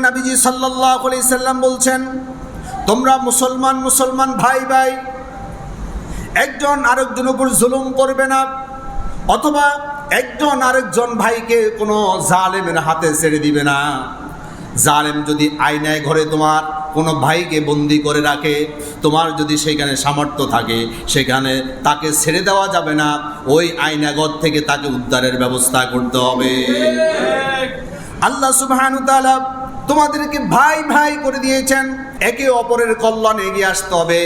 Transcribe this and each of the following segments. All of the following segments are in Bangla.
নবীজি সাল্লাল্লাহু আলাইহি সাল্লাম বলছেন, তোমরা মুসলমান ভাই ভাই একজন আরেকজনের উপর জুলুম করবে না, অথবা একজন আরেকজন ভাইকে কোনো জালেমের হাতে ছেড়ে দিবে না। জালেম যদি আয়নায় ঘরে তোমার কোনো ভাইকে বন্দি করে রাখে, তোমার যদি সেখানে সামর্থ্য থাকে, সেখানে তাকে ছেড়ে দেওয়া যাবে না, ওই আয়নাঘর থেকে তাকে উদ্ধারের ব্যবস্থা করতে হবে। আল্লাহ সুবহানাহু ওয়া তাআলা তোমাদেরকে ভাই ভাই করে দিয়েছেন, একে অপরের কল্যাণে এগিয়ে আসতে হবে,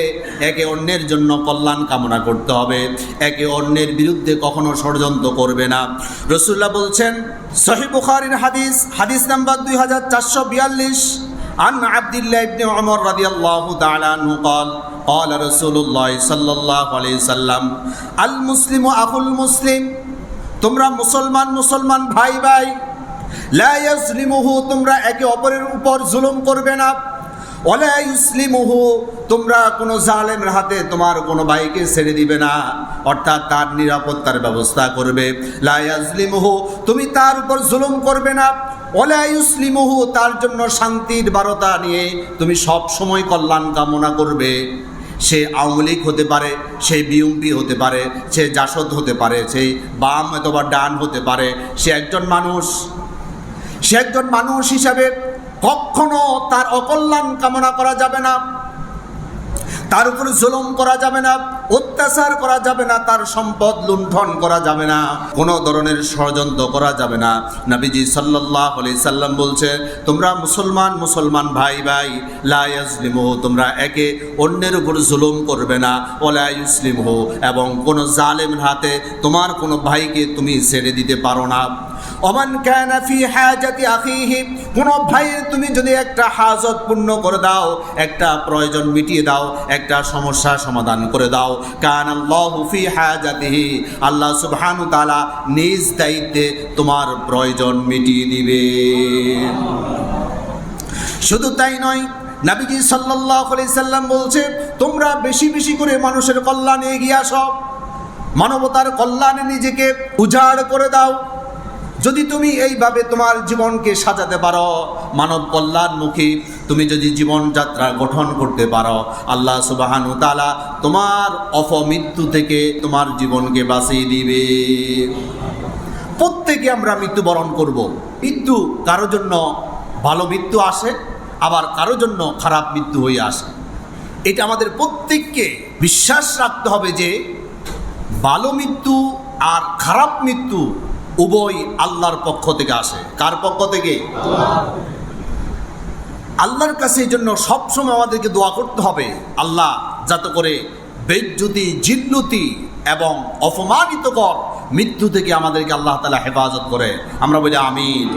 একে অন্যের জন্য কল্যাণ কামনা করতে হবে, একে অন্যের বিরুদ্ধে কখনো ষড়যন্ত্র করবে না। রাসূলুল্লাহ বলছেন, সহিহ বুখারীর হাদিস নাম্বার 2442, আন আব্দুল্লাহ ইবনে উমর রাদিয়াল্লাহু তাআলা আনহু قال قال رسول الله صلى الله عليه وسلم আল মুসলিমু আখুল মুসলিম, তোমরা মুসলমান ভাই ভাই, লা ইয়াজলিমুহু, তোমরা একে অপরের উপর জুলুম করবে না, ওয়ালা ইউসলিমুহু, তোমরা কোনো জালেমের হাতে তোমার কোনো ভাইকে ছেড়ে দিবে না, অর্থাৎ তার নিরাপত্তার ব্যবস্থা করবে। লা ইয়াজলিমুহু, তুমি তার উপর জুলুম করবে না, ওয়ালা ইউসলিমুহু, তার জন্য শান্তির বার্তা নিয়ে তুমি সব সময় কল্যাণ কামনা করবে। সে আওয়ামী লীগ হতে পারে, সে বিএনপি হতে পারে, সে জাসদ হতে পারে, সে বাম অথবা ডান হতে পারে, সে একজন মানুষ হিসাবে কখনো তার অকল্যাণ কামনা করা যাবে না, তার উপর জুলুম করা যাবে না, অত্যাচার করা যাবে না, তার সম্পদ লুণ্ঠন করা যাবে না, কোনো ধরনের ষড়যন্ত্র করা যাবে না। নবীজি সাল্লাল্লাহু আলাইহি সাল্লাম বলছে, তোমরা মুসলমান ভাই ভাই, লা ইয়াজলিমুহু, তোমরা একে অন্যের উপর জুলুম করবে না, ওয়ালা ইউসলিমুহু, এবং কোনো জালেমের হাতে তোমার কোনো ভাইকে তুমি ছেড়ে দিতে পারো না। ওমান কানা ফি হাজাতি আখিহি, কোনো ভাইয়ের তুমি যদি একটা হাজত পূর্ণ করে দাও, একটা প্রয়োজন মিটিয়ে দাও, একটা সমস্যা সমাধান করে দাও, কানাল্লাহু ফি হাজাতিহি, আল্লাহ সুবহানাহু ওয়া তাআলা নিজ দায়িত্বে তোমার প্রয়োজন মিটিয়ে দিবে। শুধু তাই নয়, নবীজি সাল্লাল্লাহু আলাইহি সাল্লাম বলছে, তোমরা বেশি করে মানুষের কল্যাণে এগিয়ে আসো, মানবতার কল্যাণে নিজেকে উজাড় করে দাও। যদি তুমি এইভাবে তোমার জীবনকে সাজাতে পারো, মানব কল্যাণমুখী তুমি যদি জীবনযাত্রা গঠন করতে পারো, আল্লাহ সুবহানাহু ওয়া তাআলা তোমার অপমৃত্যু থেকে তোমার জীবনকে বাঁচিয়ে দিবে। প্রত্যেকে আমরা মৃত্যুবরণ করব। মৃত্যু কারোর জন্য ভালো মৃত্যু আসে, আবার কারোর জন্য খারাপ মৃত্যু হয়ে আসে। এটা আমাদের প্রত্যেককে বিশ্বাস রাখতে হবে যে ভালো মৃত্যু আর খারাপ মৃত্যু উভয় আল্লাহর পক্ষ থেকে আসে। কার পক্ষ থেকে? আল্লাহর কাছে। এই জন্য সবসময় আমাদেরকে দোয়া করতে হবে, আল্লাহ যাতে করে বেজ্জতি, জিল্লতি এবং অপমানিতকর মৃত্যু থেকে আমাদেরকে আল্লাহ তাআলা হেফাজত করে। আমরা বলি আমিন।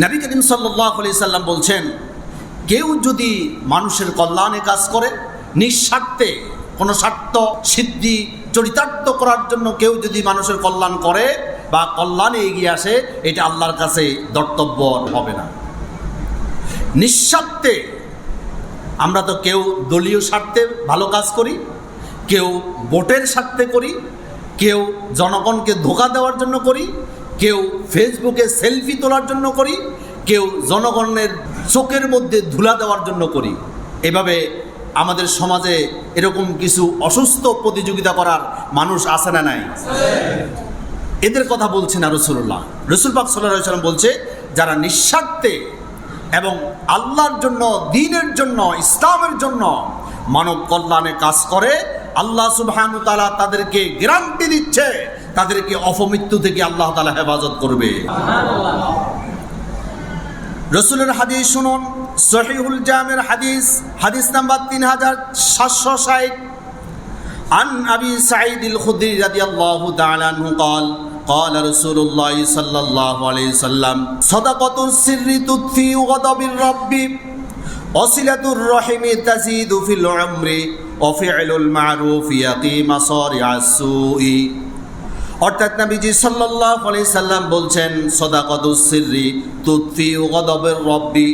নবী করিম সাল্লাল্লাহু আলাইহি সাল্লাম বলছেন, কেউ যদি মানুষের কল্যাণে কাজ করে, নিঃস্বার্থে, কোনো স্বার্থ সিদ্ধি চরিতার্থ করার জন্য কেউ যদি মানুষের কল্যাণ করে বা কল্যাণে এগিয়ে আসে, এটা আল্লাহর কাছে ধর্তব্য হবে না। নিঃস্বার্থে, আমরা তো কেউ দলীয় স্বার্থে ভালো কাজ করি, কেউ ভোটের স্বার্থে করি, কেউ জনগণকে ধোঁকা দেওয়ার জন্য করি, কেউ ফেসবুকে সেলফি তোলার জন্য করি, কেউ জনগণের চোখের মধ্যে ধুলা দেওয়ার জন্য করি। এভাবে আমাদের সমাজে এরকম কিছু অসুস্থ প্রতিযোগিতা করার মানুষ আছে না নাই? এদের কথা বলছে না রাসূলুল্লাহ। রাসূল পাক সাল্লাল্লাহু আলাইহি ওয়াসাল্লাম বলছে, যারা নিঃস্বার্থে এবং আল্লাহর জন্য, দ্বীনের জন্য, ইসলামের জন্য মানব কল্যাণে কাজ করে, আল্লাহ সুবহানাহু ওয়া তাআলা তাদেরকে গ্যারান্টি দিচ্ছে, তাদেরকে অপমৃত্যু থেকে আল্লাহ তাআলা হেফাজত করবে। সুবহানাল্লাহ। রাসূলের হাদিস শুনুন, সহিহুল জামির হাদিস নাম্বার 3760। আন আবি সাঈদ আল-খুদরি রাদিয়াল্লাহু তাআলা আনহু قال قال رسول الله صلى الله عليه وسلم صدقة السر تطفئ غضب الرب وصلة الرحم تزيد في العمر وفعل المعروف يقي مصارع السوء। অর্থাৎ নবীজি সাল্লাল্লাহু আলাইহি সাল্লাম বলছেন, সাদাকাতুস সিররি তুতফিউ গদবের রব্বি,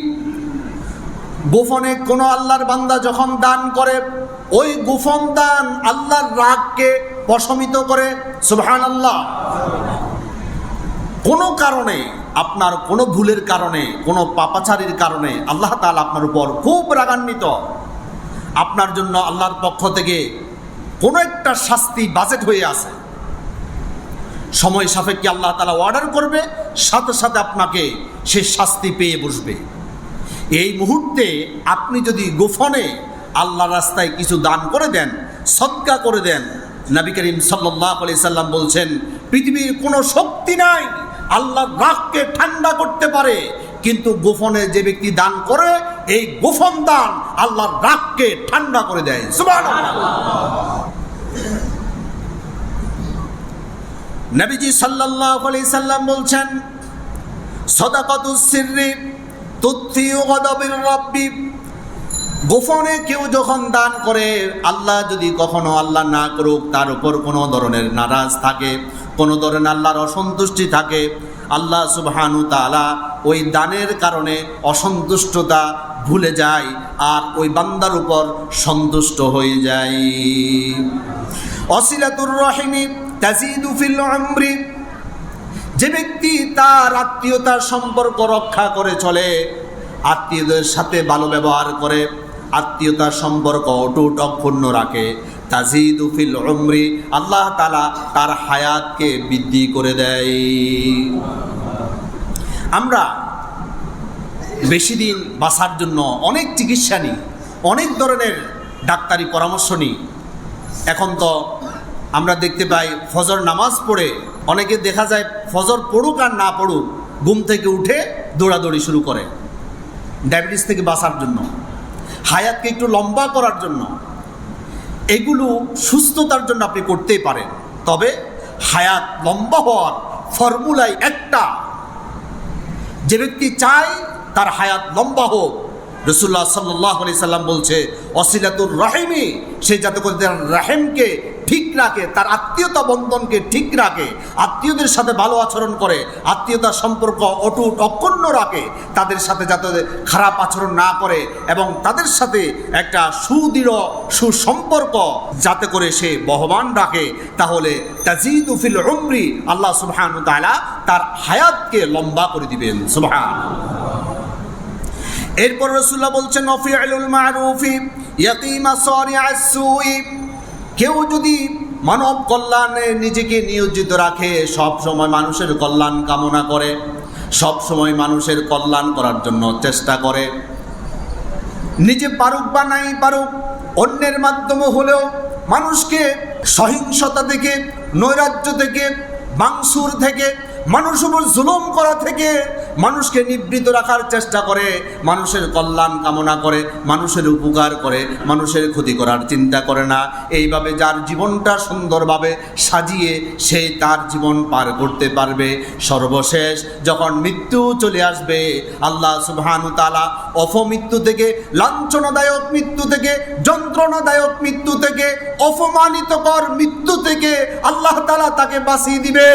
গোপনে কোনো আল্লাহর বান্দা যখন দান করে, ওই গোপন দান আল্লাহর রাগকে প্রশমিত করে। সুবহানাল্লাহ। কোনো কারণে আপনার কোনো ভুলের কারণে, কোনো পাপাচারীর কারণে আল্লাহ তাআলা আপনার উপর খুব রাগান্বিত, আপনার জন্য আল্লাহর পক্ষ থেকে কোনো একটা শাস্তি বাজেট হয়ে আছে, সময় সাপেক্ষে আল্লাহ তাআলা অর্ডার করবে, সাথে সাথে আপনাকে সে শাস্তি পেয়ে বসবে। এই মুহূর্তে আপনি যদি গোপনে আল্লাহর রাস্তায় কিছু দান করে দেন, সদকা করে দেন, নবী করিম সাল্লাল্লাহু আলাইহি সাল্লাম বলছেন পৃথিবীর কোনো শক্তি নাই আল্লাহর রাগকে ঠান্ডা করতে পারে, কিন্তু গোপনে যে ব্যক্তি দান করে এই গোপন দান আল্লাহর রাগকে ঠান্ডা করে দেয়। সুবহানাল্লাহ। নবীজি সাল্লাল্লাহু আলাইহি সাল্লাম বলছেন সাদাকাতুস সিররি তুতফিউ গাদাবির রাব্বি, গোপনে কেউ যখন দান করে, আল্লাহ যদি কখনো আল্লাহ না করুক তার উপর কোনো ধরনের নারাজ থাকে, কোনো ধরনের আল্লাহর অসন্তুষ্টি থাকে, আল্লাহ সুবহানাহু তাআলা ওই দানের কারণে অসন্তুষ্টতা ভুলে যায় আর ওই বান্দার উপর সন্তুষ্ট হয়ে যায়। ওয়াসিলাতুর রাহিমি তাজিদু ফিল উমরি, যে ব্যক্তি তার আত্মীয়তার সম্পর্ক রক্ষা করে চলে, আত্মীয়দের সাথে ভালো ব্যবহার করে, আত্মীয়তার সম্পর্ক অটুট অক্ষুণ্ণ রাখে, তাজিদু ফিল উমরি, আল্লাহ তাআলা তার হায়াতকে বৃদ্ধি করে দেয়। আমরা বেশি দিন বাঁচার জন্য অনেক চিকিৎসা নিই, অনেক ধরনের ডাক্তারি পরামর্শ নিই। এখন তো আমরা দেখতে পাই ফজর নামাজ পড়ে অনেকে দেখা যায় ফজর পড়ুক আর না পড়ুক ঘুম থেকে উঠে দৌড়াদৌড়ি শুরু করে ডায়াবেটিস থেকে বাঁচার জন্য, হায়াতকে একটু লম্বা করার জন্য। এগুলো সুস্থতার জন্য আপনি করতেই পারেন, তবে হায়াত লম্বা হওয়ার ফর্মুলাই একটা, যে ব্যক্তি চায় তার হায়াত লম্বা হোক, রাসূলুল্লাহ সাল্লাল্লাহু আলাইহি সাল্লাম বলছে ওয়াসিলাতুর রাহিমি, সে যাতে করে তার রাহিমকে ঠিক রাখে, তার আত্মীয়তা বন্ধনকে ঠিক রাখে, আত্মীয়দের সাথে ভালো আচরণ করে, আত্মীয়তার সম্পর্ক অটুট অক্ষুণ্ণ রাখে, তাদের সাথে যাতে খারাপ আচরণ না করে এবং তাদের সাথে একটা সুদৃঢ় সুসম্পর্ক যাতে করে সে বহমান রাখে, তাহলে তাজিদু ফিল উমরি, আল্লাহ সুবহানাহু ওয়া তাআলা তার হায়াতকে লম্বা করে দিবেন। সুবহানাল্লাহ। এরপর রাসূলুল্লাহ বলছেন ওয়াফিউল মারুফি ইয়াকি মাসারিআস সুই, কেউ যদি মানব কল্যাণে নিজেকে নিয়োজিত রাখে, সব সময় মানুষের কল্যাণ কামনা করে, সব সময় মানুষের কল্যাণ করার জন্য চেষ্টা করে, নিজে পারুক বা নাই পারুক অন্যের মাধ্যমে হলেও মানুষকে সহিংসতা থেকে, নৈরাজ্য থেকে, বাংসুর থেকে, মানুষের উপর জুলুম করা থেকে মানুষকে নিবৃত রাখার চেষ্টা করে, মানুষের কল্যাণ কামনা করে, মানুষের উপকার করে, মানুষের ক্ষতি করার চিন্তা করে না। এইভাবে যার জীবনটা সুন্দরভাবে সাজিয়ে সে তার জীবন পার করতে পারবে, সর্বশেষ যখন মৃত্যু চলে আসবে আল্লাহ সুবহানাহু তাআলা অপমৃত্যু থেকে, লাঞ্ছনাদায়ক মৃত্যু থেকে, যন্ত্রণাদায়ক মৃত্যু থেকে, অপমানিতকর মৃত্যু থেকে আল্লাহ তাআলা তাকে বাঁচিয়ে দিবে।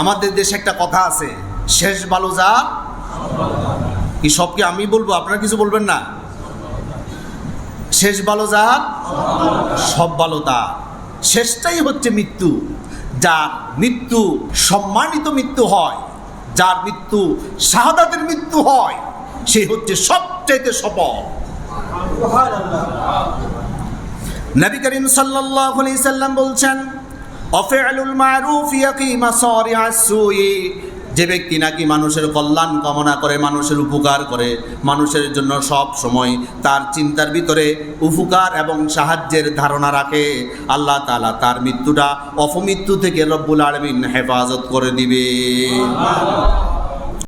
আমাদের দেশে একটা কথা আছে, শেষ ভালো যা, কি সবকে আমি বলবো, আপনারা কিছু বলবেন না? শেষ ভালো যা, সব ভালো তা। শেষটাই হচ্ছে মৃত্যু। যার মৃত্যু সম্মানিত মৃত্যু হয়, যার মৃত্যু শাহাদাতের মৃত্যু হয়, সে হচ্ছে সবচাইতে সফল। নবী করিম সাল্লাল্লাহু আলাইহি সাল্লাম বলছেন ওয়াফিউল মারুফ ইয়াকি মাসারিআস সুই, যে ব্যক্তি নাকি মানুষের কল্যাণ কামনা করে, মানুষের উপকার করে, মানুষের জন্য সব সময় তার চিন্তার ভিতরে উপকার এবং সাহায্যের ধারণা রাখে, আল্লাহ তাআলা তার মৃত্যুটা অপমৃত্যু থেকে রব্বুল আলামিন হেফাজত করে দিবে।